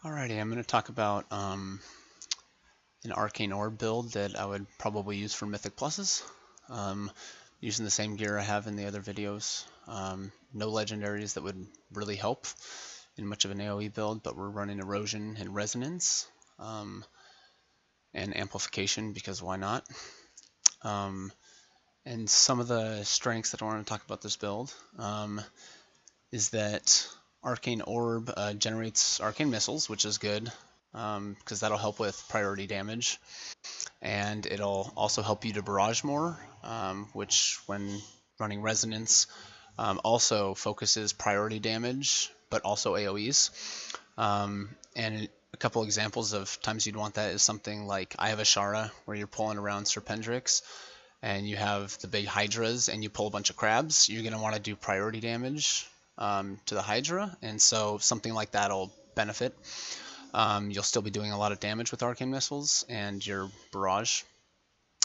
Alrighty, I'm going to talk about an Arcane Orb build that I would probably use for Mythic Pluses. Using the same gear I have in the other videos. No Legendaries that would really help in much of an AoE build, but we're running Erosion and Resonance and Amplification because why not? And some of the strengths that I want to talk about this build is that Arcane Orb generates Arcane Missiles, which is good because that'll help with priority damage. And it'll also help you to barrage more, which when running Resonance also focuses priority damage, but also AoEs. And a couple examples of times you'd want that is something like I have a Shara where you're pulling around Serpendrix and you have the big Hydras and you pull a bunch of crabs. You're going to want to do priority damage to the Hydra, and so something like that will benefit. You'll still be doing a lot of damage with Arcane Missiles and your Barrage.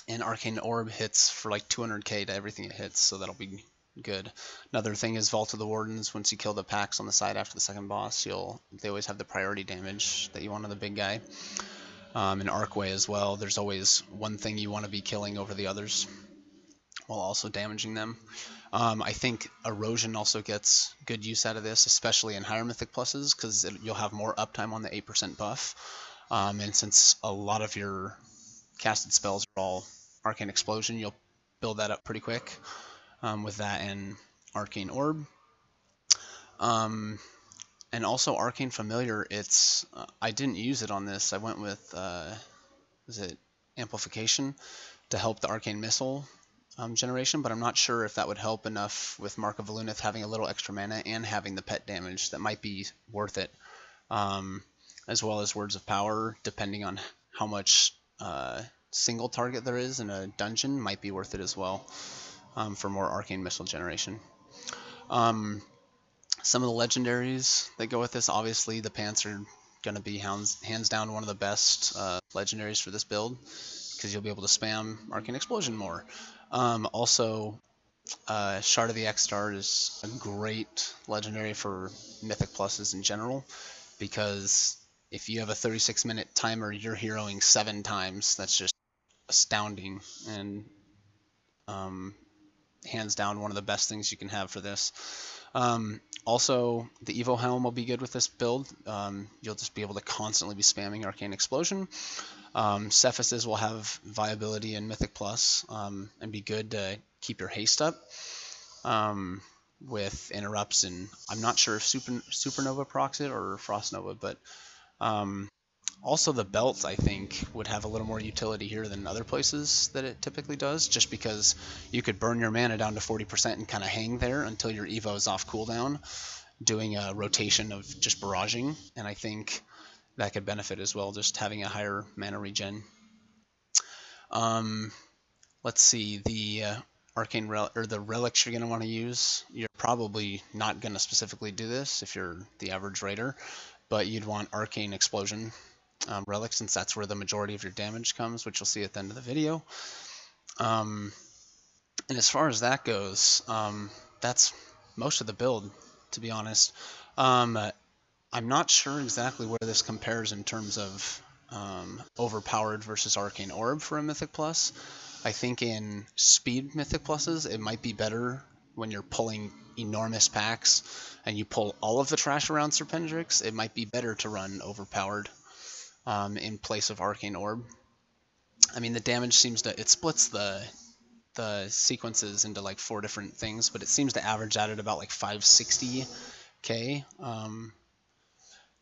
And Arcane Orb hits for like 200k to everything it hits, so that'll be good. Another thing is Vault of the Wardens. Once you kill the packs on the side after the second boss, they always have the priority damage that you want on the big guy. In Arcway as well, there's always one thing you want to be killing over the others while also damaging them. I think Erosion also gets good use out of this, especially in higher Mythic Pluses, because you'll have more uptime on the 8% buff. And since a lot of your casted spells are all Arcane Explosion, you'll build that up pretty quick with that and Arcane Orb. And also Arcane Familiar, I didn't use it on this. I went with, was it Amplification to help the Arcane Missile generation, but I'm not sure if that would help enough with Mark of Volunith having a little extra mana and having the pet damage. That might be worth it, as well as Words of Power, depending on how much single target there is in a dungeon, might be worth it as well for more Arcane Missile generation. Some of the Legendaries that go with this, obviously the Pants are going to be hands down one of the best Legendaries for this build, because you'll be able to spam Arcane Explosion more. Also, Shard of the X-Star is a great Legendary for Mythic Pluses in general, because if you have a 36-minute timer, you're heroing 7 times. That's just astounding, and hands down one of the best things you can have for this. Also, the Evo Helm will be good with this build. You'll just be able to constantly be spamming Arcane Explosion. Cephases will have viability in Mythic Plus and be good to keep your haste up with interrupts, and I'm not sure if Supernova procs it or Frost Nova, but also the belts I think would have a little more utility here than other places that it typically does, just because you could burn your mana down to 40% and kind of hang there until your Evo is off cooldown, doing a rotation of just barraging, and I think that could benefit as well, just having a higher mana regen. Let's see, the Arcane the Relics you're going to want to use, you're probably not going to specifically do this if you're the average raider, but you'd want Arcane Explosion Relics, since that's where the majority of your damage comes, which you'll see at the end of the video. And as far as that goes, that's most of the build, to be honest. I'm not sure exactly where this compares in terms of overpowered versus Arcane Orb for a Mythic Plus. I think in speed Mythic Pluses, it might be better when you're pulling enormous packs and you pull all of the trash around Serpendrix. It might be better to run overpowered in place of Arcane Orb. I mean, the damage it splits the sequences into like 4 different things, but it seems to average out at about like 560k.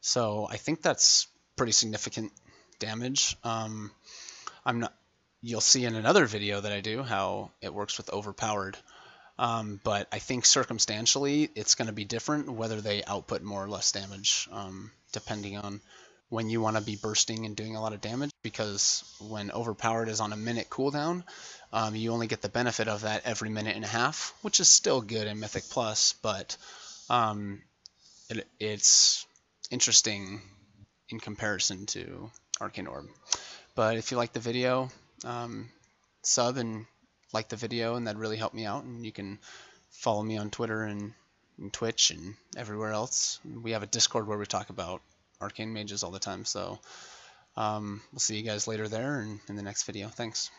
So I think that's pretty significant damage. You'll see in another video that I do how it works with overpowered. But I think circumstantially it's going to be different whether they output more or less damage, depending on when you want to be bursting and doing a lot of damage, because when overpowered is on a minute cooldown, you only get the benefit of that every minute and a half, which is still good in Mythic Plus, but it's interesting in comparison to Arcane Orb. But if you like the video, sub and like the video, and that'd really help me out. And you can follow me on Twitter and Twitch and everywhere else. We have a Discord where we talk about Arcane Mages all the time. So we'll see you guys later there and in the next video. Thanks.